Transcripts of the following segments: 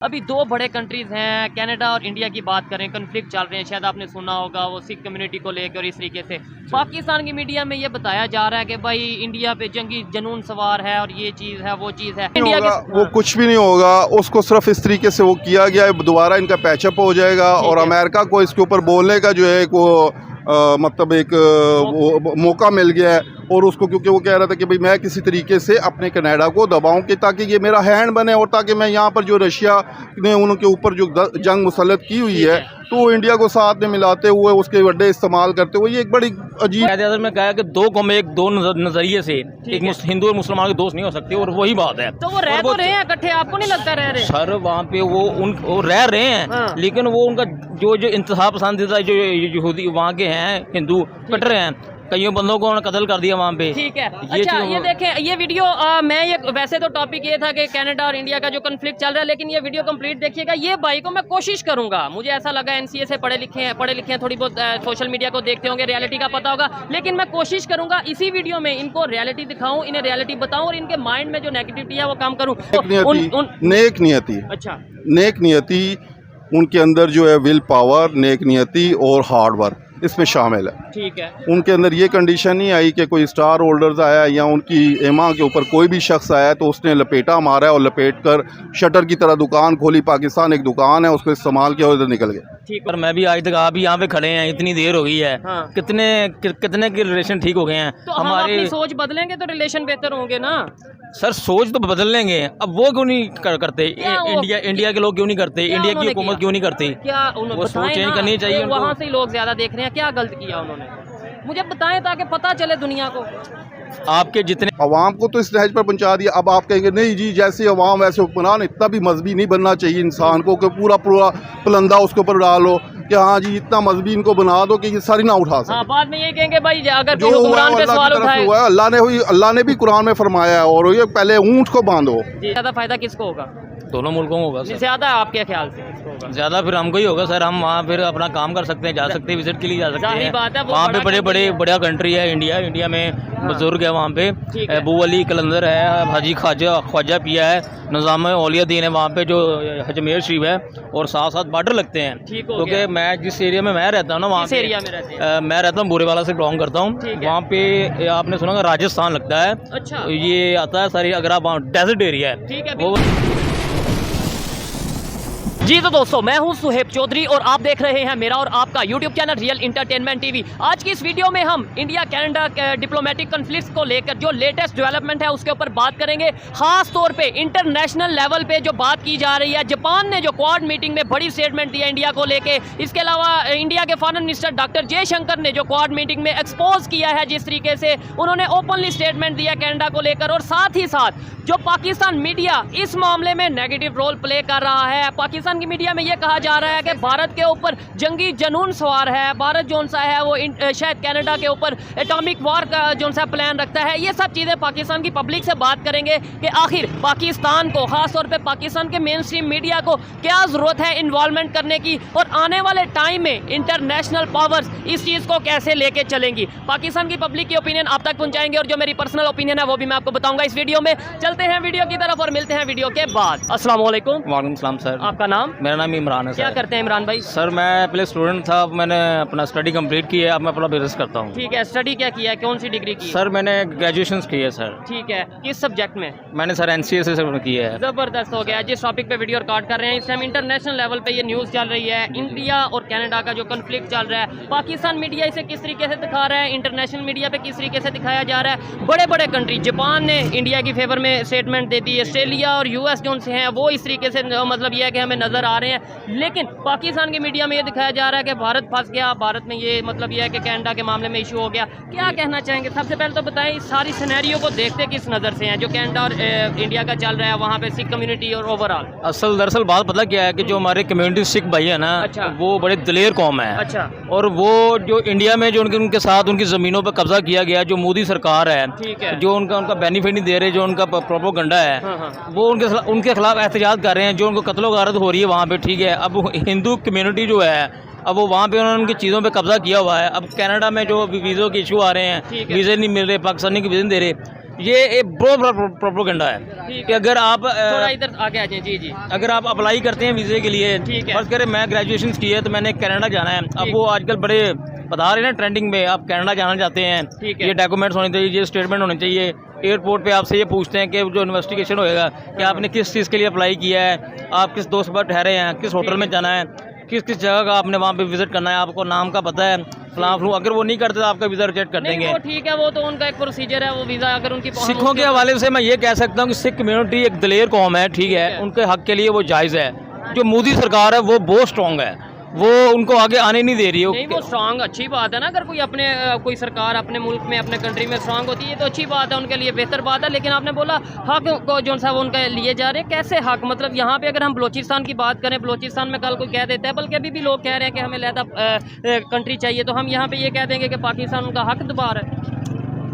अभी दो बड़े कंट्रीज हैं, कनाडा और इंडिया की बात करें, कन्फ्लिक्ट चल रहे हैं। शायद आपने सुना होगा वो सिख कम्युनिटी को लेकर। और इस तरीके से पाकिस्तान की मीडिया में ये बताया जा रहा है कि भाई इंडिया पे जंगी जनून सवार है और ये चीज़ है वो चीज़ है। इंडिया के वो कुछ भी नहीं होगा, उसको सिर्फ इस तरीके से वो किया गया है, दोबारा इनका पैचअप हो जाएगा और अमेरिका को इसके ऊपर बोलने का जो है वो मतलब एक वो मौका मिल गया है। और उसको क्योंकि वो कह रहा था कि भाई मैं किसी तरीके से अपने कनाडा को दबाऊं कि ताकि ये मेरा हैंड बने और ताकि मैं यहाँ पर जो रशिया ने उनके ऊपर जो जंग मुसल्लत की हुई है तो इंडिया को साथ में मिलाते हुए उसके वड्डे इस्तेमाल करते हुए ये एक बड़ी अजीब में कहा कि दो कौमें एक दो नजरिए से एक हिंदू और मुसलमान के दोस्त नहीं हो सकते और वही बात है। तो वो रह तो रहे हैं इकट्ठे, आपको नहीं लगता रह रहे? सर वहाँ पे वो रह रहे हैं लेकिन वो उनका जो इंतहा पसंदीदा जो यहूदी वहाँ के हैं हिंदू कट रहे हैं, कईयों बंदों को उन्होंने कत्ल कर दिया वहाँ पे। ठीक है। अच्छा ये देखें ये वीडियो मैं ये वैसे तो टॉपिक ये था कि कनाडा और इंडिया का जो कन्फ्लिक्ट चल रहा है, लेकिन ये वीडियो कंप्लीट देखिएगा। ये भाई को मैं कोशिश करूंगा, मुझे ऐसा लगा एनसीए से पढ़े लिखे हैं थोड़ी बहुत सोशल मीडिया को देखते होंगे, रियलिटी का पता होगा, लेकिन मैं कोशिश करूंगा इसी वीडियो में इनको रियलिटी दिखाऊं, इन्हें रियलिटी बताऊं और इनके माइंड में जो नेगेटिविटी है वो काम करूँ। नेक नियति, अच्छा नेक नियति उनके अंदर जो है विल पावर, नेक नियति और हार्ड वर्क इसमें शामिल है। ठीक है। उनके अंदर ये कंडीशन नहीं आई कि कोई स्टार होल्डर्स आया या उनकी एमा के ऊपर कोई भी शख्स आया तो उसने लपेटा मारा है और लपेट कर शटर की तरह दुकान खोली। पाकिस्तान एक दुकान है, उसको इस्तेमाल किया और इधर निकल गए। ठीक, पर मैं भी आज तक आप भी यहाँ पे खड़े हैं, इतनी देर हो गई है। कितने के रिलेशन ठीक हो गए हैं। तो हमारी अपनी सोच बदलेंगे तो रिलेशन बेहतर होंगे ना सर। सोच तो बदल लेंगे, अब वो क्यों नहीं करते? इंडिया के लोग क्यों नहीं करते? इंडिया की हुकूमत क्यों नहीं करती? क्या वो सोच चेंज करनी चाहिए। वहाँ से लोग ज्यादा देख रहे हैं, क्या गलत किया उन्होंने? मुझे बताएं ताकि पता चले दुनिया को। आपके जितने अवाम को तो इस नहज पर पहुंचा दिया, अब आप कहेंगे नहीं जी जैसे अवाम वैसे हुक्मरान। इतना भी मजहबी नहीं बनना चाहिए इंसान को कि पूरा पलंदा उसके ऊपर डालो कि हाँ जी इतना मजहबी इनको बना दो कि ये सारी ना उठा सके। बाद में ये कहेंगे भाई अगर जो हुक्मरान पे सवाल उठाए। अल्लाह ने भी कुरान में फरमाया है और ये पहले ऊंट को बांधो। ज्यादा फायदा किसको होगा? दोनों मुल्कों को होगा। ज्यादा आपके ख्याल से किसको होगा? ज्यादा फिर हमको ही होगा सर। हम वहाँ फिर अपना काम कर सकते हैं, जा सकते हैं, विजिट के लिए जा सकते हैं। बात है, वहाँ पे बड़ा कंट्री है इंडिया में बुजुर्ग है वहाँ पे। अबू अली कलंदर है, हाजी ख्वाजा पिया है, निज़ाम औलिया दीन है वहाँ पे जो अजमेर शरीफ है और साथ साथ बॉर्डर लगते हैं। क्योंकि मैं जिस एरिया में मैं रहता हूँ ना वहाँ एरिया में मैं रहता हूँ बुरेवाला से बिलोंग करता हूँ। वहाँ पे आपने सुना होगा राजस्थान लगता है। अच्छा। ये आता है सारी, अगर आप डेजर्ट एरिया है वो। जी तो दोस्तों मैं हूं सुहेब चौधरी और आप देख रहे हैं मेरा और आपका YouTube channel real entertainment TV. आज की इस वीडियो में हम इंडिया कनाडा डिप्लोमेटिक कॉन्फ्लिक्ट को लेकर जो लेटेस्ट डेवलपमेंट है उसके ऊपर बात करेंगे। खास तौर पे इंटरनेशनल लेवल पे जो बात की जा रही है, जापान ने जो क्वाड मीटिंग में बड़ी स्टेटमेंट दिया इंडिया को लेके। इसके अलावा इंडिया के फॉरेन मिनिस्टर डॉक्टर जयशंकर ने जो क्वाड मीटिंग में एक्सपोज किया है, जिस तरीके से उन्होंने ओपनली स्टेटमेंट दिया कनाडा को लेकर। और साथ ही साथ जो पाकिस्तान मीडिया इस मामले में नेगेटिव रोल प्ले कर रहा है। पाकिस्तान की मीडिया में यह कहा जा रहा है कि भारत के ऊपर जंगी जनून सवार है, भारत जो सा है वो शायद कनाडा के ऊपर एटॉमिक वॉर का जो सा प्लान रखता है। ये सब चीज़ें पाकिस्तान की पब्लिक से बात करेंगे कि आखिर पाकिस्तान को, खासतौर पे पाकिस्तान के मेन स्ट्रीम मीडिया को क्या ज़रूरत है इन्वॉल्वमेंट करने की और आने वाले टाइम में इंटरनेशनल पावर्स इस चीज़ को कैसे लेके चलेंगी। पाकिस्तान की पब्लिक की ओपिनियन आप तक पहुँचाएंगे और जो मेरी पर्सनल ओपिनियन है वो भी मैं आपको बताऊँगा इस वीडियो में। चलते हैं वीडियो की तरफ और मिलते हैं वीडियो के बाद। अस्सलाम वालेकुम। वालेकुम सलाम सर। आपका नाम? मेरा नाम इमरान है। क्या करते हैं इमरान भाई? सर मैं पहले स्टूडेंट था, मैंने अपना स्टडी कंप्लीट की है, अब मैं अपना बिजनेस करता हूँ। ठीक है। स्टडी क्या किया है, कौन सी डिग्री की? सर मैंने ग्रेजुएशन की है सर। ठीक है। किस सब्जेक्ट में? मैंने सर एनसीए से की है। जबरदस्त हो गया। जिस टॉपिक पे वीडियो रिकॉर्ड कर रहे हैं इस टाइम इंटरनेशनल लेवल पे ये न्यूज़ चल रही है, इंडिया और कनाडा का जो कन्फ्लिक्ट चल रहा है। पाकिस्तान मीडिया इसे किस तरीके से दिखा रहा है, इंटरनेशनल मीडिया पे किस तरीके से दिखाया जा रहा है। बड़े बड़े कंट्री, जापान ने इंडिया की फेवर में स्टेटमेंट दे दी, ऑस्ट्रेलिया और यूएस जो से हैं वो इस तरीके से मतलब ये है कि हमें नज़र आ रहे हैं। लेकिन पाकिस्तान की मीडिया में ये दिखाया जा रहा है कि भारत फंस गया, भारत में ये मतलब ये है कि कनाडा के मामले में इशू हो गया। क्या कहना चाहेंगे? सबसे पहले तो बताएं इस सारी सिनेरियो को देखते किस नज़र से हैं जो कनाडा और इंडिया का चल रहा है, वहाँ पे सिख कम्युनिटी और ओवरऑल। दरअसल बात पता क्या है कि जो हमारे कम्युनिटी सिख भाई है ना, अच्छा। वो बड़े दिलेर कौम है। अच्छा। और वो जो इंडिया में जो उनके साथ उनकी ज़मीनों पर कब्जा किया गया, जो मोदी सरकार है, ठीक है, जो उनका बेनिफिट नहीं दे रहे, जो उनका प्रोपोगंडा है, वो उनके खिलाफ एहतजाज कर रहे हैं, जो उनको कत्लो गारत हो रही है वहाँ पे। ठीक है, अब हिंदू कम्युनिटी जो है अब वो वहाँ पे उन्होंने उनकी चीज़ों पे कब्जा किया हुआ है। अब कनाडा में जो वीज़ों के इशू आ रहे हैं, वीज़े नहीं मिल रहे, पाकिस्तानी के वीज़े नहीं दे रहे, ये एक प्रोपेगेंडा है कि अगर आप थोड़ा इधर आगे आ जाए। जी जी। अगर आप अप्लाई करते हैं वीज़े के लिए, ठीक है। फर्ज करें मैं ग्रेजुएशन की है तो मैंने कनाडा जाना है, अब वो आजकल बड़े बता रहे हैं ना ट्रेंडिंग में, आप कनाडा जाना चाहते हैं, ठीक है। ये डॉक्यूमेंट्स होने चाहिए, ये स्टेटमेंट होने चाहिए। एयरपोर्ट पे आपसे ये पूछते हैं कि जो इन्वेस्टिगेशन होएगा कि आपने किस चीज़ के लिए अप्लाई किया है, आप किस दोस्त पर ठहरे हैं, किस होटल में जाना है, किस किस जगह का आपने वहाँ पे विजिट करना है, आपको नाम का पता है, फलां फ्लू। अगर वो नहीं करते तो आपका वीज़ा रिजेक्ट कर नहीं देंगे। वो ठीक है, वो तो उनका एक प्रोसीजर है, वो वीज़ा अगर उनकी सिखों के हवाले से मैं ये कह सकता हूँ कि सिख कम्युनिटी एक दलेर कौम है, ठीक है, उनके हक के लिए वो जायज़ है। जो मोदी सरकार है वो बहुत स्ट्रॉन्ग है, वो उनको आगे आने नहीं दे रही नहीं वो स्ट्रांग अच्छी बात है ना। अगर कोई अपने कोई सरकार अपने मुल्क में अपने कंट्री में स्ट्रांग होती है तो अच्छी बात है, उनके लिए बेहतर बात है। लेकिन आपने बोला हक को जो सा वो उनके लिए जा रहे हैं, कैसे हक? मतलब यहाँ पे अगर हम बलोचिस्तान की बात करें, बलोचिस्तान में कल कोई कह देता है, बल्कि अभी भी लोग कह रहे हैं कि हमें लहदा कंट्री चाहिए, तो हम यहाँ पे ये कह देंगे कि पाकिस्तान उनका हक दबा रहा है।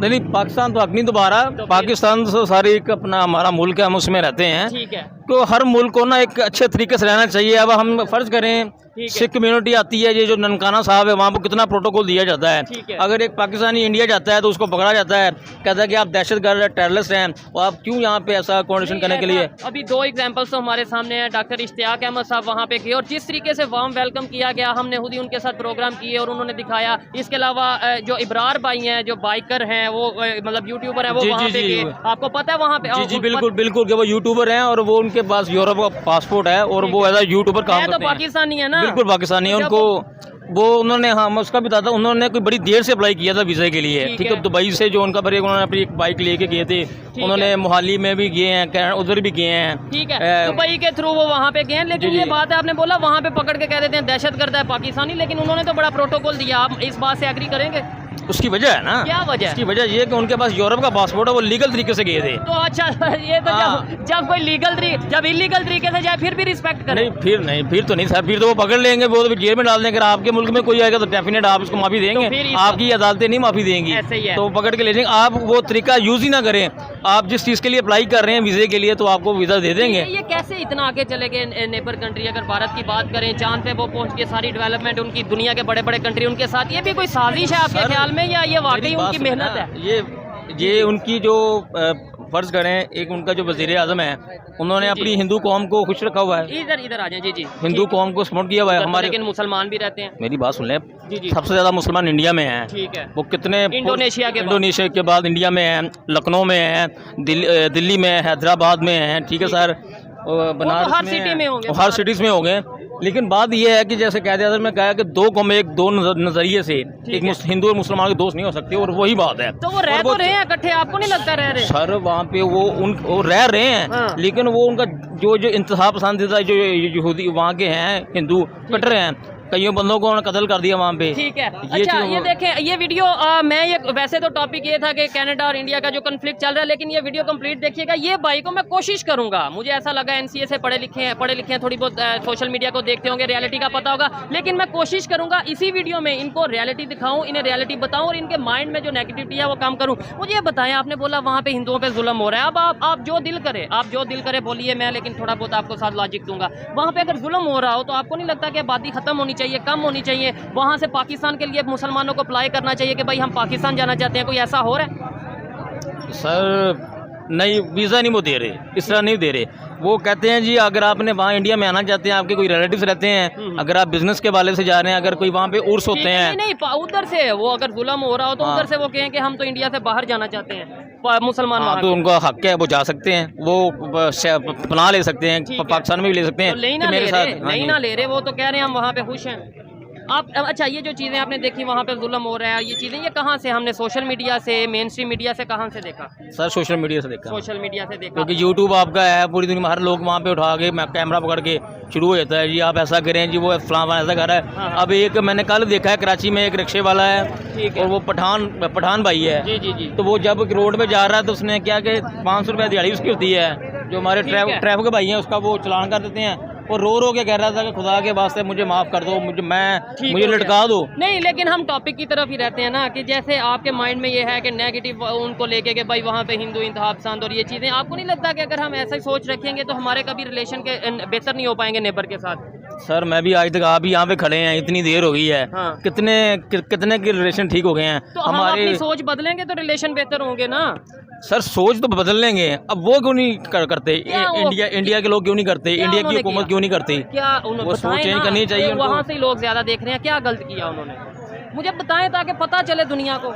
नहीं, पाकिस्तान तो हक नहीं दोबारा, पाकिस्तान तो सारी एक अपना हमारा मुल्क है, हम उसमें रहते हैं। ठीक है। तो हर मुल्क को ना एक अच्छे तरीके से रहना चाहिए। अब हम फर्ज करें सिख कम्युनिटी आती है, ये जो ननकाना साहब है वहाँ पर कितना प्रोटोकॉल दिया जाता है। अगर एक पाकिस्तानी इंडिया जाता है तो उसको पकड़ा जाता है, कहता है कि आप दहशतगर्द टेररिस्ट हैं और आप क्यों यहाँ पे ऐसा कोऑर्डिनेशन करने के लिए। अभी दो एग्जांपल्स तो हमारे सामने हैं। डॉक्टर इश्तियाक अहमद साहब वहाँ पे गए और जिस तरीके से वार्म वेलकम किया गया, हमने खुद ही उनके साथ प्रोग्राम किए और उन्होंने दिखाया। इसके अलावा जो इब्रार भाई हैं, जो बाइकर हैं, वो मतलब यूट्यूबर हैं, वो वहाँ पे गए। आपको पता है वहाँ पे? जी बिल्कुल बिल्कुल, कि वो यूट्यूबर हैं और वो उनके पास यूरोप का पासपोर्ट है और वो एज यूट्यूबर काम करते हैं। तो पाकिस्तानी है ना? बिल्कुल पाकिस्तानी है। उनको वो उन्होंने, हाँ मैं उसका भी बताता हूँ, उन्होंने कोई बड़ी देर से अप्लाई किया था वीज़ा के लिए, ठीक है। दुबई से जो उनका उन्होंने अपनी एक बाइक लेके गए थे, उन्होंने मोहाली में भी गए हैं, उधर भी गए हैं, ठीक है। दुबई के थ्रू वो वहाँ पे गए हैं। लेकिन ये बात है, आपने बोला वहाँ पे पकड़ के कह देते हैं दहशतगर्द है पाकिस्तानी, लेकिन उन्होंने तो बड़ा प्रोटोकॉल दिया। आप इस बात से एग्री करेंगे? उसकी वजह है ना। क्या वजह? उसकी वजह ये कि उनके पास यूरोप का पासपोर्ट है, वो लीगल तरीके से गए थे। तो अच्छा ये तो जब कोई जब इलीगल तरीके से जाए फिर भी रिस्पेक्ट करें? नहीं, फिर तो नहीं सर, फिर तो वो पकड़ लेंगे, वो तो जेल में डाल देंगे। अगर आपके मुल्क में कोई आएगा तो डेफिनेट आप उसको माफ़ी देंगे, तो आपकी अदालतें नहीं माफ़ी देंगी, तो पकड़ के ले जाएंगे। आप वो तरीका यूज़ ही ना करें। आप जिस चीज़ के लिए अप्लाई कर रहे हैं वीज़े के लिए, तो आपको वीज़ा दे देंगे। ये कैसे इतना आगे चले गए नेबर कंट्री? अगर भारत की बात करें, चांद पे वो पहुंच के सारी डेवलपमेंट उनकी, दुनिया के बड़े बड़े कंट्री उनके साथ, ये भी कोई साजिश है आपके ख्याल में, या ये वाकई उनकी मेहनत है? ये उनकी जो फर्ज करें, एक उनका जो वज़ीर आज़म है, उन्होंने अपनी हिंदू कौम को खुश रखा हुआ है। इधर आ जाए। जी जी। हिंदू कौम को सपोर्ट किया हुआ है हमारे। लेकिन मुसलमान भी रहते हैं। मेरी बात सुन लें, जी। सबसे ज़्यादा मुसलमान इंडिया में हैं, ठीक है। वो कितने? इंडोनेशिया के बाद इंडिया में हैं, लखनऊ में हैं, दिल्ली में, हैदराबाद में हैं, ठीक है सर, बनारस हर सिटी में होंगे, हर सिटीज़ में होंगे। लेकिन बात यह है कि जैसे कहते हैं, मैं कहा कि दो कौमें एक दो नज़रिए से, एक हिंदू और मुसलमान के दोस्त नहीं हो सकते, और वही बात है। तो वो रह तो रहे हैं इकट्ठे, आपको नहीं लगता रह रहे? सर वहाँ पे वो रह रहे हैं। हाँ। लेकिन वो उनका जो इंतहा पसंदीदा जो यहूदी वहाँ के हैं, हिंदू कट्टर हैं, कईयों बंदों को उन्होंने कत्ल कर दिया वहाँ पे, ठीक है। अच्छा ये देखें, ये वीडियो मैं ये वैसे तो टॉपिक ये था कि कनाडा और इंडिया का जो कन्फ्लिक्ट चल रहा है, लेकिन ये वीडियो कंप्लीट देखिएगा। ये भाई को मैं कोशिश करूंगा, मुझे ऐसा लगा एनसीए से पढ़े लिखे हैं, थोड़ी बहुत सोशल मीडिया को देखते होंगे, रियलिटी का पता होगा, लेकिन मैं कोशिश करूंगा इसी वीडियो में इनको रियलिटी दिखाऊं, इन्हें रियलिटी बताऊं और इनके माइंड में जो नेगेटिविटी है वो कम करूँ। मुझे ये बताएं, आपने बोला वहाँ पे हिंदुओं पर जुल्म हो रहा है, अब आप जो दिल करे बोलिए, मैं लेकिन थोड़ा बहुत आपको साथ लॉजिक दूंगा। वहाँ पे अगर जुल्म हो रहा हो तो आपको नहीं लगता कि आबादी खत्म होनी चाहिए, कम होनी चाहिए, वहां से पाकिस्तान के लिए मुसलमानों को अप्लाई करना चाहिए कि भाई हम पाकिस्तान जाना चाहते हैं? कोई ऐसा हो रहा है? सर नहीं, वीज़ा नहीं वो दे रहे, इस तरह नहीं दे रहे। वो कहते हैं जी अगर आपने वहाँ इंडिया में आना चाहते हैं, आपके कोई रिलेटिव्स रहते हैं, अगर आप बिजनेस के वाले से जा रहे हैं, अगर कोई वहाँ पे उर्स होते हैं, नहीं उधर से वो अगर जुल्म हो रहा हो तो उधर से वो कहें कि हम तो इंडिया से बाहर जाना चाहते हैं, मुसलमान। हाँ, तो उनका हक है, वो जा सकते हैं, वो पनाह ले सकते हैं, पाकिस्तान में भी ले सकते हैं। नहीं ना ले रहे, वो तो कह रहे हैं हम वहाँ पे खुश हैं। आप अच्छा, ये जो चीज़ें आपने देखी वहाँ पे जुल्म हो रहा है, ये चीज़ें ये कहाँ से? हमने सोशल मीडिया से, मेन स्ट्रीम मीडिया से, कहाँ से देखा? सर सोशल मीडिया से देखा। सोशल मीडिया से देखा, क्योंकि यूट्यूब आपका है, पूरी दुनिया में हर लोग वहाँ पे उठा के कैमरा पकड़ के शुरू हो जाता है, जी आप ऐसा करें, जी वो फलां ऐसा कर रहा है। हाँ। अब एक मैंने कल देखा है, कराची में एक रिक्शे वाला है, और वो पठान भाई है, जी। तो वो जब रोड पे जा रहा है तो उसने क्या कि 500 रुपये दिहाड़ी उसकी होती है, जो हमारे ट्रैफिक भाई हैं उसका वो चलान कर देते हैं, और रो के कह रहा था कि खुदा के वास्ते मुझे माफ़ कर दो, मुझे लटका दो। नहीं, लेकिन हम टॉपिक की तरफ ही रहते हैं ना, कि जैसे आपके माइंड में ये है कि नेगेटिव उनको लेके कि भाई वहाँ पे हिंदू इंतहा पसंद और ये चीज़ें, आपको नहीं लगता कि अगर हम ऐसा ही सोच रखेंगे तो हमारे कभी रिलेशन के बेहतर नहीं हो पाएंगे नेबर के साथ? सर मैं भी आज तक, आप भी यहाँ पे खड़े हैं, इतनी देर हो गई है, हाँ। कितने के रिलेशन ठीक हो गए हैं, तो हमारे। हम अपनी सोच बदलेंगे तो रिलेशन बेहतर होंगे ना। सर सोच तो बदल लेंगे, अब वो क्यों नहीं करते? क्या वो- इंडिया के लोग क्यों नहीं करते? क्या इंडिया की उन्होंने हुकूमत किया? क्यों नहीं करती? क्या उन्होंने वो सोच बताएं चेंज ना, करनी चाहिए ये उनको। वहाँ से ही लोग ज्यादा देख रहे हैं, क्या गलत किया उन्होंने? मुझे बताएं ताकि पता चले दुनिया को।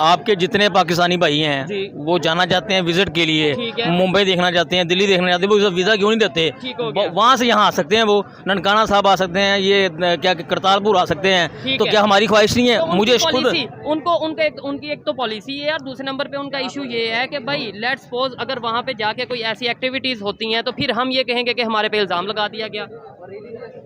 आपके जितने पाकिस्तानी भाई जी। हैं वो जाना चाहते हैं विजिट के लिए, ठीक है। मुंबई देखना चाहते हैं, दिल्ली देखना चाहते हैं, वो वीज़ा क्यों नहीं देते? ठीक हो गया। वहाँ से यहाँ आ सकते हैं, वो ननकाना साहब आ सकते हैं, ये क्या करतारपुर आ सकते हैं। ठीक तो है। क्या हमारी ख्वाहिश नहीं है? तो मुझे उनकी खुद पॉलिसी, उनकी एक तो पॉलिसी है और दूसरे नंबर पे उनका इशू ये है कि भाई लेट्स सपोज अगर वहाँ पे जाके कोई ऐसी एक्टिविटीज होती हैं तो फिर हम ये कहेंगे कि हमारे पे इल्जाम लगा दिया गया।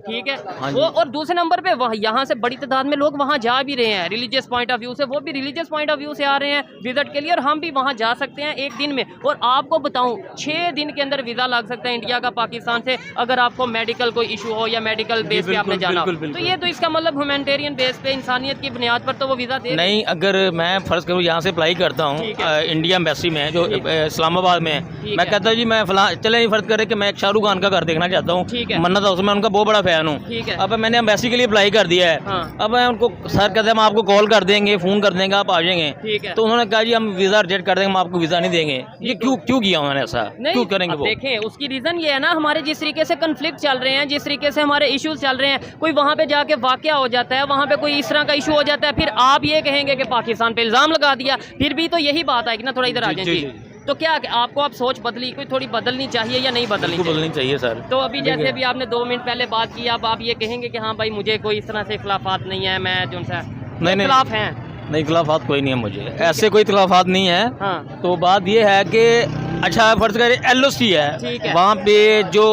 ठीक है। हाँ जी। वो और दूसरे नंबर पे वहाँ यहाँ से बड़ी तादाद में लोग वहाँ जा भी रहे हैं रिलीजियस पॉइंट ऑफ व्यू से, वो भी रिलीजियस पॉइंट ऑफ व्यू से आ रहे हैं विजिट के लिए, और हम भी वहाँ जा सकते हैं एक दिन में। और आपको बताऊँ 6 दिन के अंदर वीज़ा लग सकता है इंडिया का पाकिस्तान से, अगर आपको मेडिकल कोई इशू हो या मेडिकल बेस पे आपने जाना हो। बिल्कुल, तो ये तो इसका मतलब ह्यूमैनिटेरियन बेस पे इंसानियत की बुनियाद पर तो वो वीज़ा दे। नहीं, अगर मैं फ़र्ज़ करूँ यहाँ से अप्लाई करता हूँ ठीक है। इंडिया एम्बेसी में जो ठीक। इस्लामाबाद में है, ठीक मैं है। कहता हूँ जी मैं फला चले नहीं फ़र्ज़ करे कि मैं एक शाहरुख खान का घर देखना चाहता हूँ, ठीक है। मन्नत हाउस में उनका बहुत बड़ा फ़ैन हूँ। ठीक है। अब मैंने एम्बेसी के लिए अप्लाई कर दिया है। हाँ। अब मैं उनको सर कहते हैं हम आपको कॉल कर देंगे, फ़ोन कर देंगे, आप आ जाएंगे। ठीक है। तो उन्होंने कहा जी हम वीज़ा रिजेक्ट कर देंगे, हम आपको वीज़ा नहीं देंगे। ये क्यों किया उन्होंने ऐसा? क्यों करेंगे अब वो? देखें उसकी रीज़न ये है ना, हमारे जिस तरीके से कन्फ्लिक्ट चल रहे हैं, जिस तरीके से हमारे इश्यूज चल रहे हैं, कोई वहाँ पे जाके वाकया हो जाता है, वहाँ पे कोई इस तरह का इशू हो जाता है, फिर आप ये कहेंगे कि पाकिस्तान पे इल्ज़ाम लगा दिया, फिर भी तो यही बात आएगी ना। थोड़ा इधर आ जाए जी। तो क्या आपको आप सोच बदली, कोई थोड़ी बदलनी चाहिए या नहीं बदलनी बिल्कुल चाहिए? बदलनी चाहिए सर। तो अभी जैसे भी आपने 2 मिनट पहले बात की, अब आप ये कहेंगे कि हाँ भाई मुझे कोई इस तरह से इख्लाफात नहीं है, मैं जो सा नहीं। इख्लाफ हैं। नहीं, इख्लाफात कोई नहीं है मुझे, ऐसे कोई इख्लाफात नहीं है। हाँ। तो बात ये है कि अच्छा फर्ज करें LOC है, ठीक है। वहाँ पे जो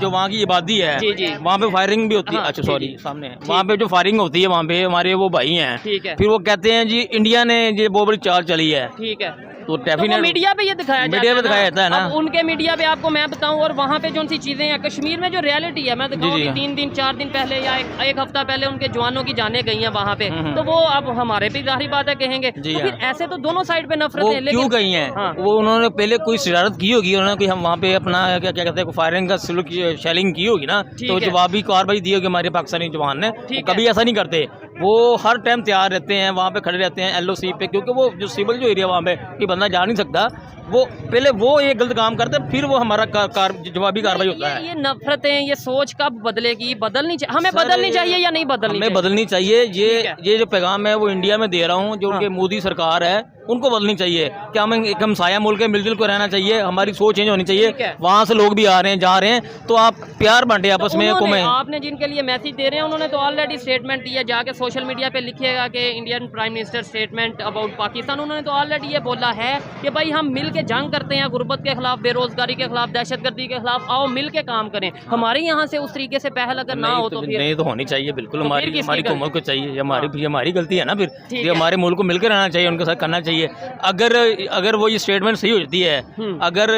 वहाँ की इबादी है, जी, जी। वहाँ पे फायरिंग भी होती है। हाँ, अच्छा जी, सॉरी जी। सामने है। वहाँ पे जो फायरिंग होती है वहाँ पे हमारे वो भाई हैं, ठीक है। फिर वो कहते हैं जी इंडिया ने ये बहुत बड़ी चाल चली है। ठीक है। तो तो वो डेफिनेट मीडिया पे ये दिखाया जाता मीडिया पे दिखाया जाता है ना। अब उनके मीडिया पे आपको मैं बताऊं, और वहाँ पे जो सी चीजें हैं कश्मीर में जो रियलिटी है, मैं दिखाऊं जी, कि जी। 3 दिन 4 दिन पहले या एक हफ्ता पहले उनके जवानों की जानें गई हैं वहाँ पे, हम्म। तो वो अब हमारे भी जाहिर बात है कहेंगे। जी तो फिर हाँ। ऐसे तो दोनों साइड पे नफरत वो है, क्यों लेकिन गई हैं? हाँ। वो उन्होंने पहले कोई शरारत की होगी, उन्होंने कोई हम वहाँ पे अपना क्या कहते हैं फायरिंग का सलूक शेलिंग की होगी ना, ठीक तो है। जवाबी कार्रवाई दी होगी हमारे पाकिस्तानी जवान ने। ठीक कभी ऐसा नहीं करते, वो हर टाइम तैयार रहते हैं, वहाँ पे खड़े रहते हैं LOC पे, क्योंकि वो जो सिविल जो एरिया वहाँ पे कि बंदा जा नहीं सकता, वो पहले वो ये गलत काम करते हैं, फिर वो हमारा जवाबी कार्रवाई होता है। ये नफरतें, ये सोच कब बदलेगी? बदलनी चाहिए, हमें सर, बदलनी चाहिए या नहीं बदलनी हमें चाहिए? बदलनी चाहिए। ठीक है। ये जो पैगाम है वो इंडिया में दे रहा हूँ, जो उनके मोदी सरकार है उनको बदलनी चाहिए कि हम एक हमसाया मुल्क है, मिलजुल को रहना चाहिए, हमारी सोच चेंज होनी चाहिए। ठीक है। वहाँ से लोग भी आ रहे हैं, जा रहे हैं, तो आप प्यार बांटे आपस में। उन्होंने- कौमें आपने जिनके लिए मैसेज दे रहे हैं उन्होंने तो ऑलरेडी स्टेटमेंट दिया, जाके सोशल मीडिया पे लिखिएगा कि Indian prime minister statement about Pakistan. उन्होंने तो ऑलरेडी ये बोला है कि भाई हम मिल के जंग करते हैं गुर्बत के खिलाफ, बेरोजगारी के खिलाफ, दहशतगर्दी के खिलाफ, आओ मिल के काम करें। हमारे यहाँ से उस तरीके से पहल अगर ना हो तो फिर नहीं तो होनी चाहिए बिल्कुल। तो हमारी फिर किसकी हमारी गलती? कौम को चाहिए, ये हमारी हाँ। ये हमारी गलती है ना। फिर ठीक ये है। हमारे मुल्क को मिलकर रहना चाहिए, उनके साथ करना चाहिए। अगर वो ये स्टेटमेंट सही हो जाती है, अगर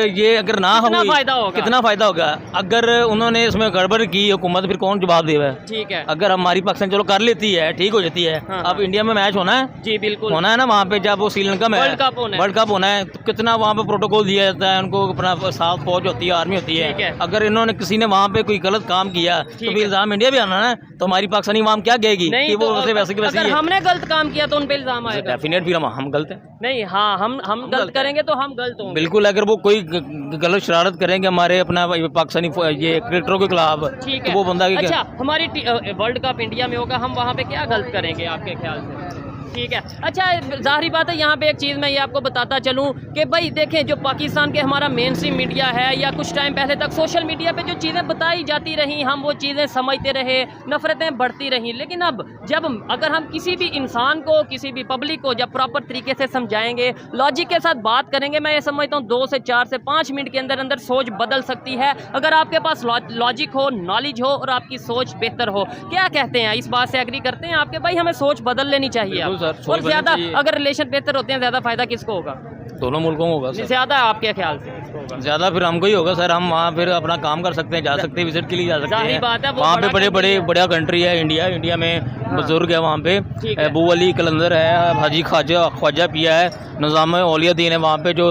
ना कितना हुई, फायदा होगा? कितना फायदा होगा? अगर उन्होंने इसमें गड़बड़ की हुकूमत, फिर कौन जवाब देगा? ठीक है। अगर हमारी पाकिस्तान चलो कर लेती है, ठीक हो जाती है। हाँ, अब इंडिया में मैच होना है, जी बिल्कुल होना है ना वहाँ पे, जब वो श्रीलंका में वर्ल्ड कप होना है। वर्ल्ड कप होना है, तो कितना वहाँ पे प्रोटोकॉल दिया जाता है उनको, अपना साथ फौज होती है, आर्मी होती ठीक है। है। अगर इन्होंने किसी ने वहाँ पे कोई गलत काम किया तो ठीक फिर है। इल्जाम इंडिया भी आना है, तो हमारी पाकिस्तानी आवाम क्या कहेगी नहीं कि वो तो वैसे की वैसे अगर ही है। हमने गलत काम किया तो उन पे इल्जाम आएगा। डेफिनेट फिर हम गलत हैं। नहीं, हाँ हम गलत करेंगे तो हम गलत होंगे। बिल्कुल, अगर वो कोई गलत शरारत करेंगे हमारे अपना पाकिस्तानी ये क्रिकेटरों के खिलाफ, ठीक तो है। वो बंदा अच्छा, हमारी वर्ल्ड कप इंडिया में होगा, हम वहाँ पे क्या गलत करेंगे आपके ख्याल से? ठीक है। अच्छा, जाहिर बात है यहाँ पे एक चीज़ मैं ये आपको बताता चलूँ कि भाई देखें, जो पाकिस्तान के हमारा मेन स्ट्रीम मीडिया है, या कुछ टाइम पहले तक सोशल मीडिया पे जो चीज़ें बताई जाती रही, हम वो चीज़ें समझते रहे, नफ़रतें बढ़ती रहीं। लेकिन अब जब अगर हम किसी भी इंसान को, किसी भी पब्लिक को जब प्रॉपर तरीके से समझाएंगे, लॉजिक के साथ बात करेंगे, मैं ये समझता हूँ 2 से 4 से 5 मिनट के अंदर अंदर सोच बदल सकती है, अगर आपके पास लॉजिक हो, नॉलेज हो और आपकी सोच बेहतर हो। क्या कहते हैं, इस बात से एग्री करते हैं आपके भाई? हमें सोच बदल लेनी चाहिए बिल्कुल सर, सोच और बदलनी ज़्यादा चाहिए। अगर रिलेशन बेहतर होते हैं, ज़्यादा फायदा किसको होगा? दोनों मुल्कों को होगा सर। ज़्यादा आपके ख्याल से? होगा? ज़्यादा फिर हमको ही होगा सर। हम वहाँ फिर अपना काम कर सकते हैं, जा सकते हैं, विजिट के लिए जा सकते जाहिर हैं। बात है, वो वहाँ बड़ा पे बड़े country बड़े है। बड़ा कंट्री है इंडिया। इंडिया में बुजुर्ग है वहाँ पे, ठीक है। अबू अली कलंदर है, हाजी ख्वाजा पिया है, निज़ाम औलिया दीन है वहाँ पे जो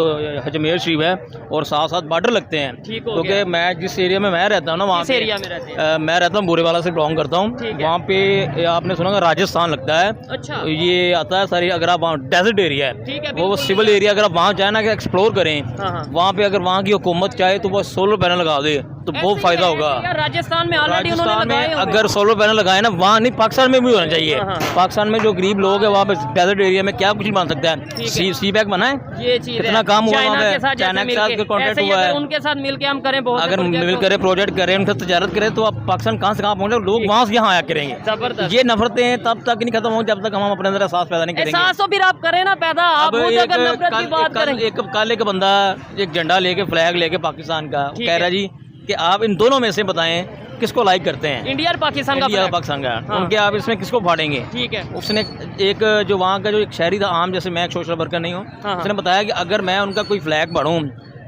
अजमेर शरीफ है, और साथ साथ बॉर्डर लगते हैं। ठीक हो क्योंकि गया। मैं जिस एरिया में मैं रहता हूँ ना, वहाँ किस पे एरिया में रहते हैं? मैं रहता हूँ बुरेवाला से बिलोंग करता हूँ। ठीक है। वहाँ पे आपने सुना होगा राजस्थान लगता है। अच्छा। ये आता है सारी, अगर आप वहाँ डेजर्ट एरिया ठीक है, है, वो बिल्कुल। सिविल एरिया, अगर आप वहाँ जाए ना कि एक्सप्लोर करें, हाँ। वहाँ पे अगर वहाँ की हुकूमत चाहे तो वो सोलर पैनल लगा दे तो बहुत ऐसे ही फ़ायदा है, होगा। ऐसे ही है, राजस्थान में ऑलरेडी उन्होंने राजस्थान लगाए में हुए हैं। अगर सोलर पैनल लगाए ना, वहाँ नहीं, पाकिस्तान में भी होना चाहिए। हाँ। पाकिस्तान में जो गरीब लोग हैं वहाँ पे डेजर्ट एरिया में क्या कुछ नहीं बन सकता है। सी पैक बना है, ये चीज कितना काम हुआ चाइना वहाँ के पे, साथ चाइना के जैसे साथ मिलके, कॉन्ट्रैक्ट ऐसे ही हुआ अगर है। उनके साथ मिलके हम करें, बहुत अगर मिल करे प्रोजेक्ट करें, उनसे तजारत करें, तो आप पाकिस्तान कहाँ से कहाँ पहुँचे, लोग वहाँ से यहाँ आया करेंगे। जबरदस्त। ये नफरतें तब तक नहीं खत्म होंगी जब तक हम अपने अंदर एहसास पैदा नहीं करेंगे। एहसास हो फिर आप करें ना पैदा, आप खुद अगर नफरत की बात करें। एक बंदा एक झंडा लेके, फ्लैग लेके पाकिस्तान का ठीक कह रहा है। जी कि आप इन दोनों में से बताएं किसको लाइक करते हैं। इंडिया और पाकिस्तान का इंडिया और flag। पाकिस्तान का, हाँ। उनके आप इसमें किसको फाड़ेंगे। ठीक है। उसने एक जो वहाँ का जो एक शहरी था आम, जैसे मैं एक सोशल वर्कर नहीं हूँ, हाँ। उसने बताया कि अगर मैं उनका कोई फ्लैग फाड़ूँ,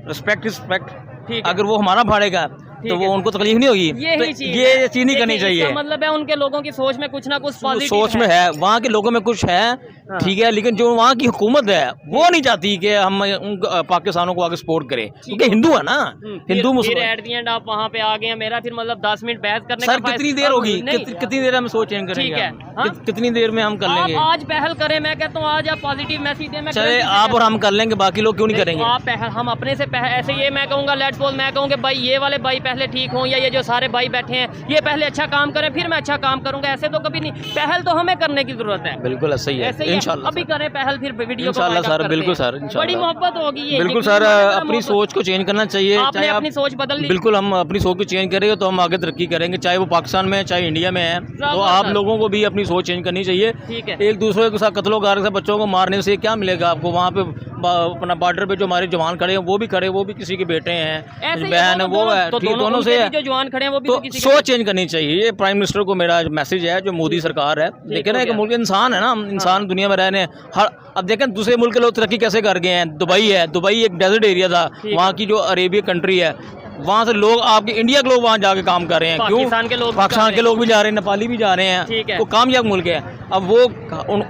रिस्पेक्ट रिस्पेक्ट, ठीक है। अगर वो हमारा फाड़ेगा तो वो उनको तकलीफ नहीं होगी। यही तो चीज ये है। चीज नहीं करनी देखिए, चाहिए। इसका मतलब है उनके लोगों की सोच में कुछ ना कुछ पॉजिटिव सोच में है, वहाँ के लोगों में कुछ है, हाँ। ठीक है, लेकिन जो वहाँ की हुकूमत है वो नहीं चाहती कि हम उन पाकिस्तानों को आगे सपोर्ट करें, क्योंकि हिंदू है ना, हिंदू फिर मुसलमान। एट दी एंड आप वहाँ पे आ गए हैं, मेरा फिर मतलब 10 मिनट बहस करने सर का कितनी देर होगी, नहीं, कितनी देर हम सोच चेंज करेंगे, ठीक है, हम? हाँ? कितनी देर में हम कर आप लेंगे। आज पहल करें, मैं कहता हूँ आज आप पॉजिटिव मैसेज दें। मैं चले guarantee से आप और कहता हम कर लेंगे, बाकी लोग क्यों नहीं हूं। करेंगे। आप पहल, हम अपने से पहल, ऐसे ये मैं कहूँगा लेट्स सपोज मैं कहूँ कि भाई ये वाले भाई पहले ठीक हों, या ये जो सारे भाई बैठे हैं ये पहले अच्छा काम करें, फिर मैं अच्छा काम करूँगा, ऐसे तो कभी नहीं। पहल तो हमें करने की जरूरत है। बिल्कुल सही है, ऐसे ही है। इंशाल्लाह अभी करें पहल, फिर वीडियो को इंशाल्लाह बाइकाट सर, करते बिल्कुल हैं। सर, इंशाल्लाह। बड़ी मोहब्बत होगी ये, बिल्कुल यकीन सर, मानिए, बड़ा अपनी मोहब्बत। सोच को चेंज करना चाहिए। आपने चाहे अपनी सोच बदल ली। बिल्कुल, हम अपनी सोच को चेंज करेंगे तो हम आगे तरक्की करेंगे, चाहे वो पाकिस्तान में है चाहे इंडिया में है। तो आप लोगों को भी अपनी सोच चेंज करनी चाहिए। ठीक है। एक दूसरे के साथ कत्लो गार से बच्चों को मारने से क्या मिलेगा आपको। वहाँ पे अपना बॉर्डर पे जो हमारे जवान खड़े हैं वो भी खड़े, वो भी किसी के बेटे हैं, ऐसे ही बहन है, वो है, तो ठीक, दोनों दोनों उनके से भी है। जो जवान खड़े हैं वो भी तो तो किसी सोच चेंज करनी चाहिए। ये प्राइम मिनिस्टर को मेरा मैसेज है, जो मोदी सरकार है। देखे ना, हो एक गया। मुल्क इंसान है ना, इंसान दुनिया में रहने हर, अब देखें दूसरे मुल्क के लोग तरक्की कैसे कर गए हैं। दुबई है, दुबई एक डेजर्ट एरिया था, वहाँ की जो अरेबिया कंट्री है, वहाँ से लोग, आपके इंडिया के लोग वहाँ जाके काम कर रहे हैं। क्यों? पाकिस्तान के लोग भी पाकिस्तान कर के रहे लोग भी जा रहे हैं, नेपाली भी जा रहे हैं। ठीक है। वो कामयाब मुल्क है। अब वो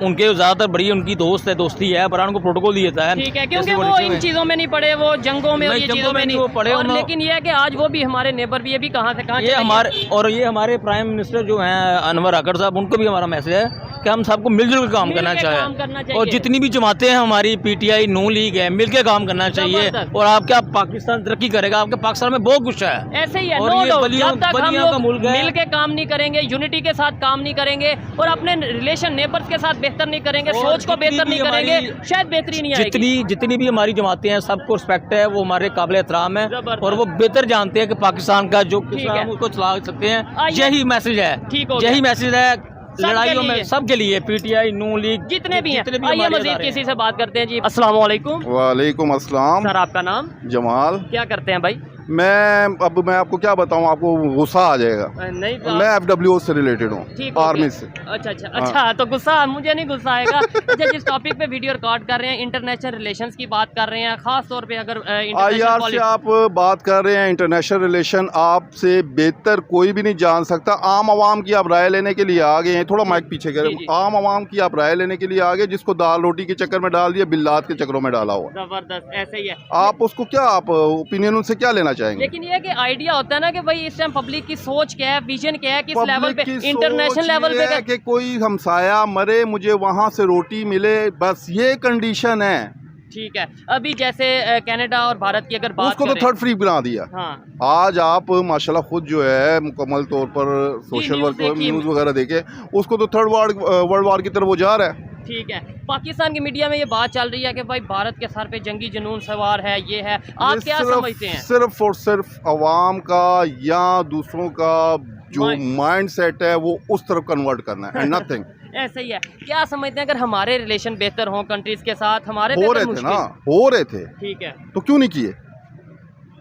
उनके ज़्यादातर बड़ी उनकी दोस्त है, दोस्ती है, पर उनको प्रोटोकॉल दिया जाता है। ठीक है, क्योंकि जैसे वो इन चीज़ों में नहीं पड़े, वो जंगों में और नहीं, ये जंगों चीज़ों में में नहीं वो पड़े, और उन्होंने- लेकिन ये है कि आज वो भी हमारे नेबर भी, ये भी कहाँ से कहाँ ये चले गए। हमारे, और ये हमारे प्राइम मिनिस्टर जो हैं अनवर अकर साहब, उनको भी हमारा मैसेज है कि हम सबको मिलजुल के काम मिल करना के काम करना चाहिए। चाहिए। और जितनी भी जमातें हैं हमारी, पीटीआई, नून लीग है, मिल के काम करना चाहिए। जबरदस्त। और आपका पाकिस्तान तरक्की करेगा। आपके पाकिस्तान में बहुत कुछ है। ऐसे ही है, और नो ये डाउट। बलियों- जब तक हम बलियों का लोग मुल्क है। मिल के काम नहीं करेंगे, यूनिटी के साथ काम नहीं करेंगे और अपने रिलेशन नेबर्स के साथ बेहतर नहीं करेंगे, और सोच को जितनी बेहतर भी नहीं करेंगे, हमारी- शायद बेहतरी नहीं आएगी। जितनी भी हमारी जमातें हैं, सबको रिस्पेक्ट है, वो हमारे काबिल एहतराम है। जबरदस्त। और वो बेहतर जानते हैं कि पाकिस्तान का जो ठीक है। हम उसको चला सकते हैं। आइए। यही मैसेज है, ठीक हो यही गया। मैसेज है लड़ाइयों में लिए। सबके लिए, पीटीआई, नून लीग, जितने भी हैं। जितने भी आइए हमारे मजीद इदारे हैं। किसी से बात करते हैं जी। अस्सलाम वालेकुम वालेकुम अस्सलाम। सर, आपका नाम जमाल। क्या करते हैं भाई? मैं आपको क्या बताऊं, आपको गुस्सा आ जाएगा। नहीं तो मैं FWO से रिलेटेड हूँ, ठीक हो आर्मी गया। से। अच्छा अच्छा अच्छा, तो गुस्सा मुझे नहीं गुस्सा आएगा। अच्छा, जिस टॉपिक पे वीडियो रिकॉर्ड कर रहे हैं, इंटरनेशनल रिलेशंस की बात कर रहे हैं, खास तौर पे अगर IR से आप बात कर रहे हैं, इंटरनेशनल रिलेशन, आपसे बेहतर कोई भी नहीं जान सकता। आम आवाम की आप राय लेने के लिए आ गए हैं, थोड़ा माइक पीछे करें। जी, जी। आम आवाम की आप राय लेने के लिए आ गए, जिसको दाल रोटी के चक्कर में डाल दिया, बिल्लात के चक्करों में डाला हुआ। जबरदस्त, ऐसे ही है। आप उसको क्या, आप ओपिनियन उनसे क्या लेना चाहेंगे? लेकिन ये है कि आइडिया होता है ना कि भाई इस टाइम पब्लिक की सोच क्या है, विजन क्या है, किस लेवल पब्लिक पे, की इंटरनेशनल सोच लेवल ये पे है कि कोई हमसाया मरे, मुझे वहाँ से रोटी मिले, बस ये कंडीशन है। ठीक है। अभी जैसे कनाडा और भारत की अगर बात उसको तो करें, थर्ड फ्री बना दिया। हाँ, आज आप माशाल्लाह खुद जो है मुकम्मल तौर पर सोशल न्यूज़ वर्क देखिए। न्यूज़ वगैरह देखे, उसको तो थर्ड वर्ल्ड वॉर की तरफ वो जा रहा है। ठीक है। पाकिस्तान की मीडिया में ये बात चल रही है कि भाई भारत के सर पे जंगी जुनून सवार है, ये है, आप ये क्या समझते हैं? सिर्फ और सिर्फ अवाम का या दूसरों का जो माइंड सेट है वो उस तरफ कन्वर्ट करना है, एंड नथिंग। ऐसे ही है। क्या समझते हैं अगर हमारे रिलेशन बेहतर हों कंट्रीज के साथ, हमारे हो बेहतर रहे थे मुश्किल? ना, हो रहे थे, ठीक है। तो क्यों नहीं किए?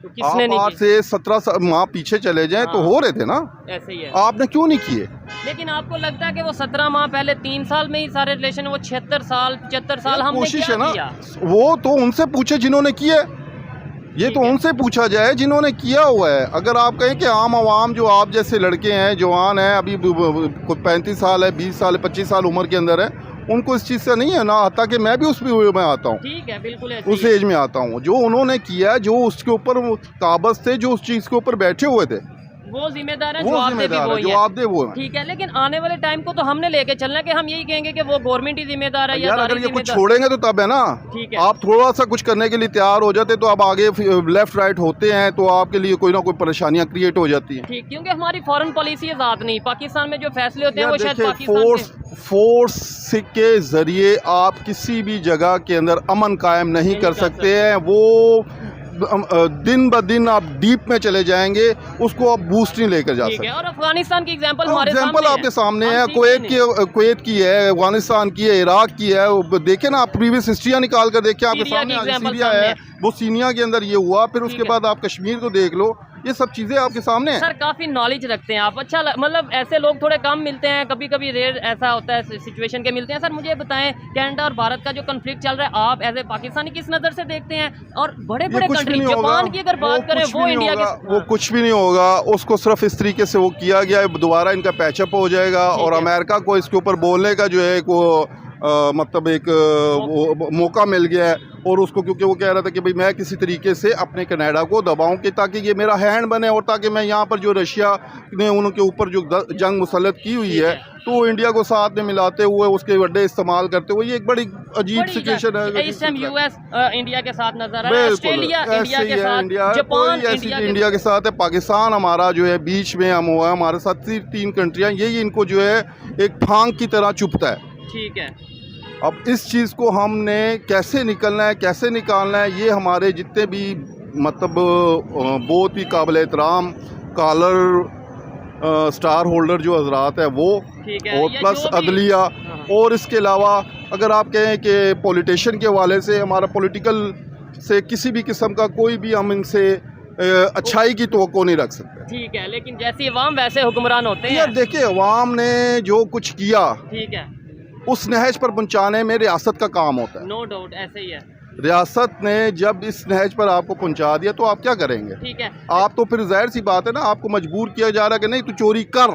तो किसने आप नहीं आज की? से 17 माह पीछे चले जाएं तो हाँ। हो रहे थे ना, ऐसे ही है। आपने क्यों नहीं किए? लेकिन आपको लगता है कि वो 17 माह पहले 3 साल में ही सारे रिलेशन, वो 76 साल 75 साल हमने कोशिश क्या है ना, किया? वो तो उनसे पूछे जिन्होंने किए। ये तो उनसे पूछा जाए जिन्होंने किया हुआ है। अगर आप कहें कि आम आवाम जो आप जैसे लड़के हैं, जवान हैं, अभी 35 साल है, 20 साल है, 25 साल उम्र के अंदर है, उनको इस चीज़ से नहीं है ना आता कि मैं भी उस में आता हूँ, ठीक है, बिल्कुल उस एज में आता हूँ। जो उन्होंने किया, जो उसके ऊपर काबज थे, जो उस चीज़ के ऊपर बैठे हुए थे, वो जिम्मेदार है, वो जिम्मेदार है, जो आप दे वो है। ठीक है, लेकिन आने वाले टाइम को तो हमने लेके चलना है कि हम यही कहेंगे कि वो गवर्नमेंट ही जिम्मेदार है यार। अगर ये कुछ छोड़ेंगे तो तब है ना। ठीक है, आप थोड़ा सा कुछ करने के लिए तैयार हो जाते तो अब आगे लेफ्ट राइट होते हैं तो आपके लिए कोई ना कोई परेशानियां क्रिएट हो जाती हैं। ठीक, क्योंकि हमारी फॉरेन पॉलिसी आजाद नहीं, पाकिस्तान में जो फैसले होते हैं वो शायद फोर्स के जरिए आप किसी भी जगह के अंदर अमन कायम नहीं कर सकते हैं। वो दिन ब दिन आप डीप में चले जाएंगे, उसको आप बूस्ट नहीं लेकर जा सकते। और अफगानिस्तान की एग्जांपल हमारे एग्जांपल आपके सामने है, कुवैत की है, अफगानिस्तान की है, इराक की है। देखे ना, आप प्रीवियस हिस्ट्रियाँ निकाल कर देखिए, आपके सामने सीरिया है, वो सीरिया के अंदर ये हुआ, फिर उसके बाद आप कश्मीर को देख लो, ये सब चीज़ें आपके सामने हैं। सर काफ़ी नॉलेज रखते हैं आप, अच्छा मतलब ऐसे लोग थोड़े कम मिलते हैं, कभी कभी रेयर ऐसा होता है सिचुएशन के मिलते हैं। सर मुझे बताएं, कनाडा और भारत का जो कन्फ्लिक्ट चल रहा है, आप एज ए पाकिस्तानी किस नज़र से देखते हैं? और बड़े बड़े कंट्री जापान की अगर बात करें, वो इंडिया के, वो कुछ भी नहीं होगा, उसको सिर्फ इस तरीके से वो किया गया है, दोबारा इनका पैचअप हो जाएगा और अमेरिका को इसके ऊपर बोलने का जो है वो मतलब एक मौका मिल गया है। और उसको क्योंकि वो कह रहा था कि भाई मैं किसी तरीके से अपने कनाडा को दबाऊं कि ताकि ये मेरा हैंड बने, और ताकि मैं यहाँ पर जो रशिया ने उनके ऊपर जो जंग मुसल्लत की हुई है तो इंडिया को साथ में मिलाते हुए उसके अड्डे इस्तेमाल करते हुए, ये एक बड़ी अजीब सिचुएशन है। इस टाइम यूएस इंडिया के साथ नजर आ रहा है, ऑस्ट्रेलिया इंडिया के साथ, जापान इंडिया के साथ है, पाकिस्तान हमारा जो है बीच में हम हुआ है, हमारे साथ 3 कंट्रियाँ, यही इनको जो है एक फांग की तरह चुभता है। ठीक है, अब इस चीज़ को हमने कैसे निकलना है, कैसे निकालना है, ये हमारे जितने भी मतलब बहुत ही काबिल एहतराम कॉलर स्टार होल्डर जो हजरात है वो, और प्लस अदलिया, और इसके अलावा अगर आप कहें कि पॉलिटिशियन के हवाले से, हमारा पॉलिटिकल से किसी भी किस्म का कोई भी हम इनसे अच्छाई की तवक्को नहीं रख सकते। ठीक है, लेकिन जैसे अवाम वैसे हुक्मरान होते हैं। यार देखिए, अवाम ने जो कुछ किया, ठीक है, उस नहज पर पहुंचाने में रियासत का काम होता है। नो डाउट, ऐसे ही है। रियासत ने जब इस नहज पर आपको पहुंचा दिया तो आप क्या करेंगे? ठीक है, आप तो फिर जाहिर सी बात है ना, आपको मजबूर किया जा रहा है कि नहीं तू चोरी कर।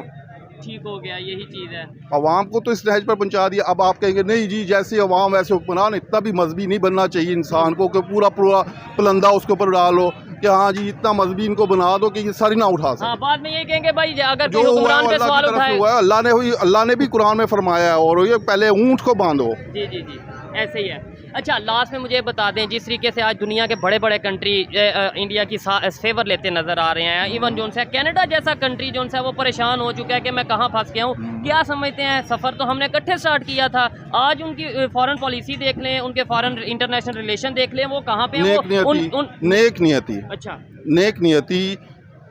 ठीक हो गया, यही चीज़ है। अवाम को तो इस नहज पर पहुंचा दिया, अब आप कहेंगे नहीं जी जैसे अवाम वैसे हुक्मरान। इतना भी मजहबी नहीं बनना चाहिए इंसान को कि पूरा पुलंदा उसके ऊपर डालो कि हाँ जी इतना मजहबी इनको बना दो कि ये सारी ना उठा सके। हाँ, बाद में ये कहेंगे भाई अगर जो हुक्मरान पे सवाल उठाए, अल्लाह ने भी कुरान में फरमाया है, और ये पहले ऊंट को बांधो। जी जी जी, ऐसे ही है। अच्छा, लास्ट में मुझे बता दें, जिस तरीके से आज दुनिया के बड़े बड़े कंट्री इंडिया की फेवर लेते नज़र आ रहे हैं, इवन जो है कनाडा जैसा कंट्री जो है वो परेशान हो चुका है कि मैं कहाँ फंस गया हूँ। क्या समझते हैं, सफ़र तो हमने इकट्ठे स्टार्ट किया था, आज उनकी फॉरेन पॉलिसी देख लें, उनके फॉरेन इंटरनेशनल रिलेशन देख लें, वो कहाँ पे नेक नियति। अच्छा, नेक नियति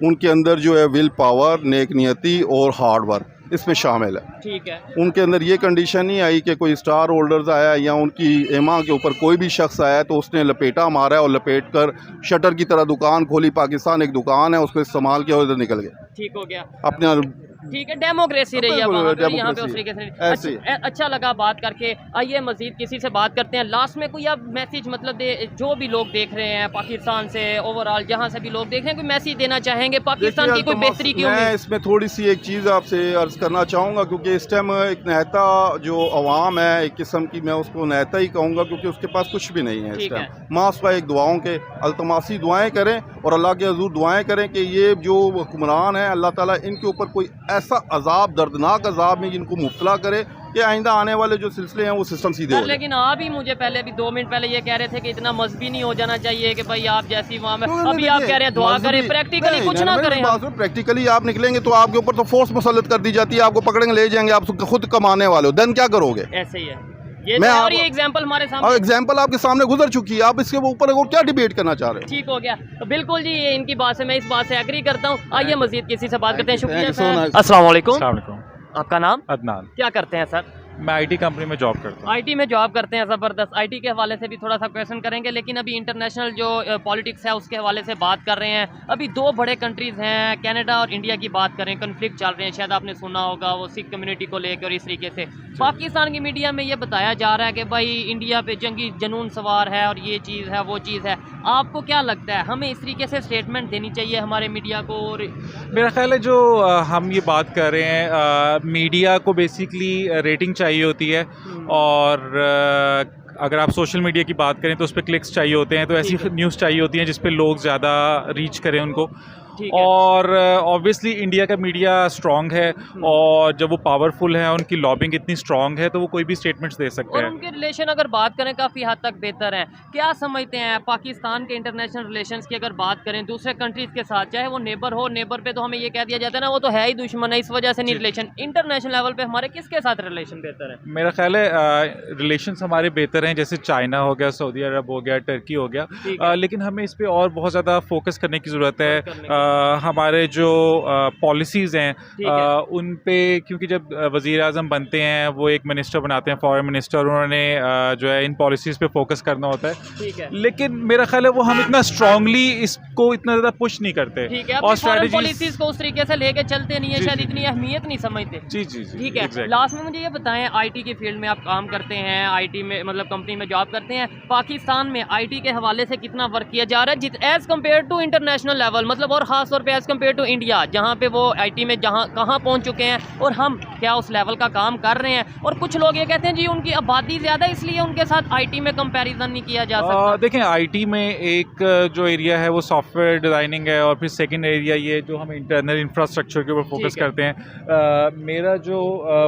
उनके अंदर जो है, विल पावर, नेक नियति और हार्ड वर्क इसमें शामिल है। ठीक है, उनके अंदर ये कंडीशन नहीं आई कि कोई स्टार होल्डर्स आया या उनकी एमा के ऊपर कोई भी शख्स आया तो उसने लपेटा मारा है और लपेट कर शटर की तरह दुकान खोली। पाकिस्तान एक दुकान है, उसको इस्तेमाल किया और इधर निकल गए। ठीक हो गया, अपने ठीक है, डेमोक्रेसी रही है वहाँ पे, यहाँ पे उस तरीके से। अच्छा लगा बात करके। आइए मजीद किसी से बात करते हैं। लास्ट में कोई आप मैसेज मतलब जो भी लोग देख रहे हैं पाकिस्तान से, ओवरऑल जहाँ से भी लोग देख रहे हैं, कोई मैसेज देना चाहेंगे पाकिस्तान की कोई बेहतरी की? मैं इसमें थोड़ी सी एक चीज़ आपसे अर्ज करना चाहूँगा, क्योंकि इस टाइम एक नहता जो अवाम है एक किस्म की, मैं उसको नहता ही कहूँगा क्योंकि उसके पास कुछ भी नहीं है इस टाइम। मास्वा एक दुआओं के अल्तमासी दुआएं करें और अल्लाह के हजूर दुआएं करें कि ये जो हुक्मरान है अल्लाह ताला इनके ऊपर कोई ऐसा अजाब, दर्दनाक अजाब में इनको मुब्तला करे कि आइंदा आने वाले जो सिलसिले हैं वो सिस्टम सीधे हो। लेकिन आप ही मुझे पहले भी 2 मिनट पहले ये कह रहे थे कि इतना मजहबी नहीं हो जाना चाहिए कि भाई आप जैसी वहाँ में, अभी आप कह रहे हैं दुआ करें, प्रैक्टिकली कुछ ना करें। प्रैक्टिकली आप निकलेंगे तो आपके ऊपर तो फोर्स मुसल्लत कर दी जाती है, आपको पकड़ेंगे ले जाएंगे, आप खुद कमाने वाले हो, देन क्या करोगे? ऐसे ही है ये और ये एग्जांपल हमारे सामने, एग्जांपल आपके सामने गुजर चुकी है, आप इसके ऊपर क्या डिबेट करना चाह रहे हैं? ठीक हो गया, तो बिल्कुल जी, ये इनकी बात से मैं इस बात से एग्री करता हूँ। आइए मजीद किसी से बात करते हैं। शुक्रिया। अस्सलाम वालेकुम। आपका नाम? अदनान। क्या करते हैं सर? मैं आईटी कंपनी में जॉब करता हूँ। आईटी में जॉब करते हैं, ज़बरदस्त। आईटी के हवाले से भी थोड़ा सा क्वेश्चन करेंगे, लेकिन अभी इंटरनेशनल जो पॉलिटिक्स है उसके हवाले से बात कर रहे हैं। अभी 2 बड़े कंट्रीज़ हैं, कनाडा और इंडिया की बात करें, कन्फ्लिक्ट चल रहे हैं, शायद आपने सुना होगा, वो सिख कम्युनिटी को लेकर। और इस तरीके से पाकिस्तान की मीडिया में ये बताया जा रहा है कि भाई इंडिया पे जंगी जनून सवार है और ये चीज़ है वो चीज़ है। आपको क्या लगता है हमें इस तरीके से स्टेटमेंट देनी चाहिए हमारे मीडिया को? और मेरा ख्याल है जो हम ये बात कर रहे हैं, मीडिया को बेसिकली रेटिंग चाहिए होती है, और अगर आप सोशल मीडिया की बात करें तो उस पर क्लिक्स चाहिए होते हैं, तो ऐसी न्यूज़ चाहिए होती हैं जिस पे लोग ज़्यादा रीच करें उनको। ठीक है। और ऑब्वियसली इंडिया का मीडिया स्ट्रॉन्ग है, और जब वो पावरफुल है, उनकी लॉबिंग इतनी स्ट्रॉन्ग है, तो वो कोई भी स्टेटमेंट्स दे सकते और हैं। उनके रिलेशन अगर बात करें काफ़ी हद तक बेहतर हैं। क्या समझते हैं पाकिस्तान के इंटरनेशनल रिलेशंस की अगर बात करें दूसरे कंट्रीज़ के साथ, चाहे वो नेबर हो, नेबर पे तो हमें ये कह दिया जाता है ना वो तो है ही दुश्मन है, इस वजह से नहीं रिलेशन, इंटरनेशनल लेवल पे हमारे किसके साथ रिलेशन बेहतर है? मेरा ख्याल है रिलेशंस हमारे बेहतर हैं, जैसे चाइना हो गया, सऊदी अरब हो गया, टर्की हो गया, लेकिन हमें इस पे और बहुत ज़्यादा फोकस करने की ज़रूरत है। हमारे जो पॉलिसीज़ हैं उन पे, क्योंकि जब वज़ीर आज़म बनते हैं वो एक मिनिस्टर बनाते हैं, फॉरेन मिनिस्टर, उन्होंने जो है इन पॉलिसीज़ पे फोकस करना होता है। ठीक है। लेकिन मेरा ख्याल है वो हम इतना स्ट्रांगली इसको इतना ज़्यादा पुश नहीं करते। ठीक है। और फॉरेन पॉलिसीज को उस तरीके से लेके चलते नहीं है, शायद इतनी अहमियत नहीं समझते। जी जी जी, ठीक है। exactly। लास्ट में मुझे ये बताएं, आईटी की फील्ड में आप काम करते हैं, आईटी में मतलब कंपनी में जॉब करते हैं, पाकिस्तान में आईटी के हवाले से कितना वर्क किया जा रहा है as compare to international level, मतलब और ख़ास तौर पे एज कम्पेयर टू इंडिया, जहाँ पे वो आईटी में जहाँ कहाँ पहुँच चुके हैं और हम क्या उस लेवल का काम कर रहे हैं? और कुछ लोग ये कहते हैं जी उनकी आबादी ज़्यादा इसलिए उनके साथ आईटी में कंपैरिजन नहीं किया जा सकता। देखें, आईटी में एक जो एरिया है वो सॉफ्टवेयर डिज़ाइनिंग है, और फिर सेकंड एरिया ये जो हम इंटरनल इंफ्रास्ट्रक्चर के ऊपर फोकस करते हैं। मेरा जो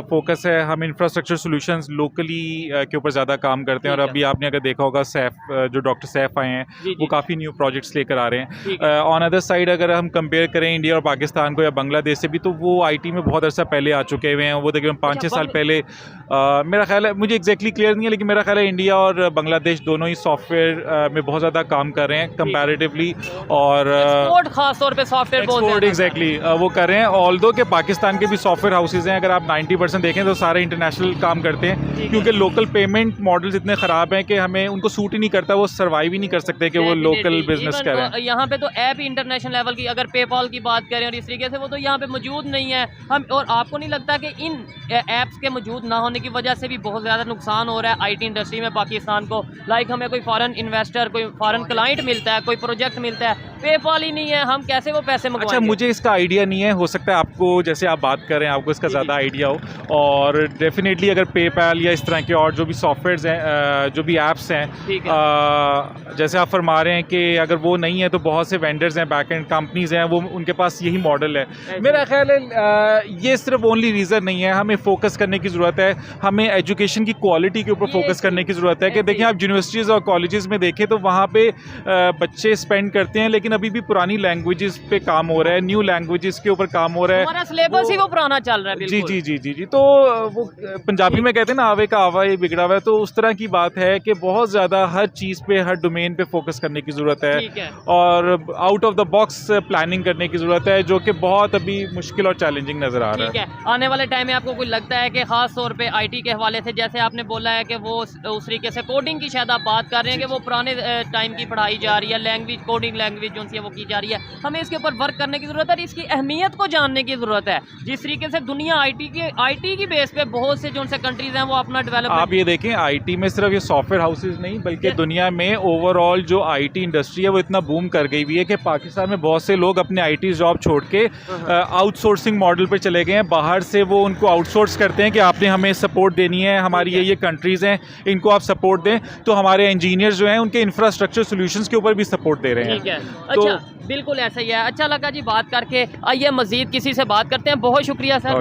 फोकस है, हम इंफ्रास्ट्रक्चर सॉल्यूशंस लोकली के ऊपर ज़्यादा काम करते हैं, और अभी आपने अगर देखा होगा सैफ, जो डॉक्टर सैफ आए हैं, वो काफ़ी न्यू प्रोजेक्ट्स लेकर आ रहे हैं। ऑन अदर साइड अगर हम कंपेयर करें इंडिया और पाकिस्तान को या बांग्लादेश से भी, तो वो आईटी में बहुत अर्सा पहले आ चुके हुए हैं। वो तकरीबन 5-6 साल पहले, मेरा ख्याल है, मुझे एग्जैक्टली क्लियर नहीं है, लेकिन मेरा ख्याल है इंडिया और बांग्लादेश दोनों ही सॉफ्टवेयर में बहुत ज़्यादा काम कर रहे हैं कंपैरेटिवली, और एक्सपोर्ट खास तौर पे सॉफ्टवेयर एक्सपोर्ट एग्जैक्टली वो कर रहे हैं। ऑल्दो के पाकिस्तान के भी सॉफ्टवेयर हाउसेज हैं, अगर आप 90% देखें तो सारे इंटरनेशनल काम करते हैं, क्योंकि लोकल पेमेंट मॉडल्स इतने ख़राब हैं कि हमें उनको सूट ही नहीं करता, वो सर्वाइव ही नहीं कर सकते कि वो लोकल बिजनेस करें। यहाँ पे तो ऐप इंटरनेशनल लेवल की अगर पेपॉल की बात करें और इस तरीके से, वो तो यहाँ पे मौजूद नहीं है। हम, और आपको नहीं लगता कि इन ऐप्स के मौजूद ना होने की वजह से भी बहुत ज़्यादा नुकसान हो रहा है आईटी इंडस्ट्री में पाकिस्तान को? लाइक हमें कोई फॉरेन इन्वेस्टर, कोई फॉरेन क्लाइंट मिलता है, कोई प्रोजेक्ट मिलता है, पेपॉल ही नहीं है, हम कैसे वो पैसे मंगवाएंगे? अच्छा, मुझे इसका आइडिया नहीं है, हो सकता है आपको, जैसे आप बात कर रहे हैं, आपको इसका ज़्यादा आइडिया हो, और डेफिनेटली अगर पेपैल या इस तरह के और जो भी सॉफ्टवेयर्स हैं, जो भी ऐप्स हैं, जैसे आप फरमा रहे हैं कि अगर वो नहीं है तो बहुत से वेंडर्स हैं, बैक एंड कंपनीज हैं, वो उनके पास यही मॉडल है। मेरा ख्याल है ये सिर्फ ओनली रीज़न नहीं है, हमें फोकस करने की ज़रूरत है, हमें एजुकेशन की क्वालिटी के ऊपर फोकस करने की ज़रूरत है। कि देखिए, आप यूनिवर्सिटीज़ और कॉलेजेस में देखें तो वहाँ पे बच्चे स्पेंड करते हैं, लेकिन अभी भी पुरानी लैंग्वेजेस पे काम हो रहा है, न्यू लैंग्वेजेस के ऊपर काम हो रहा है, हमारा सिलेबस ही वो पुराना चल रहा है। जी जी जी जी जी। तो वो पंजाबी में कहते हैं ना, आवे का आवा ये बिगड़ा हुआ है, तो उस तरह की बात है कि बहुत ज़्यादा हर चीज़ पे, हर डोमेन पे फोकस करने की ज़रूरत है, और out of the box planning करने की ज़रूरत है, जो कि बहुत अभी मुश्किल और चैलेंजिंग नज़र आ रहा है। ठीक है। आने वाले टाइम में आपको कुछ लगता है कि ख़ास तौर पे आईटी के हवाले से, जैसे आपने बोला है कि वो उस तरीके से कोडिंग की शायद आप बात कर रहे हैं कि वो पुराने टाइम की पढ़ाई जा रही है, लैंग्वेज, कोडिंग लैंग्वेज जो सी है वो की जा रही है, हमें इसके ऊपर वर्क करने की ज़रूरत है, इसकी अहमियत को जानने की ज़रूरत है। जिस तरीके से दुनिया आईटी की बेस पे बहुत से जो से कंट्रीज़ हैं वो अपना डेवलपमेंट, आप ये देखें, आईटी में सिर्फ ये सॉफ्टवेयर हाउसेज नहीं, बल्कि दुनिया में ओवरऑल जो आईटी इंडस्ट्री है वो इतना बूम कर गई हुई है कि पाकिस्तान में बहुत से लोग अपने आईटी जॉब छोड़ के आउटसोर्सिंग मॉडल पे चले गए हैं। बाहर से वो उनको आउटसोर्स करते हैं कि आपने हमें सपोर्ट देनी है, हमारी ये कंट्रीज़ हैं, इनको आप सपोर्ट दें, तो हमारे इंजीनियर जो हैं उनके इंफ्रास्ट्रक्चर सोल्यूशंस के ऊपर भी सपोर्ट दे रहे हैं। ठीक है। तो अच्छा, बिल्कुल ऐसा ही है। अच्छा लगा जी बात करके। आइए मज़ीद किसी से बात करते हैं। बहुत शुक्रिया सर।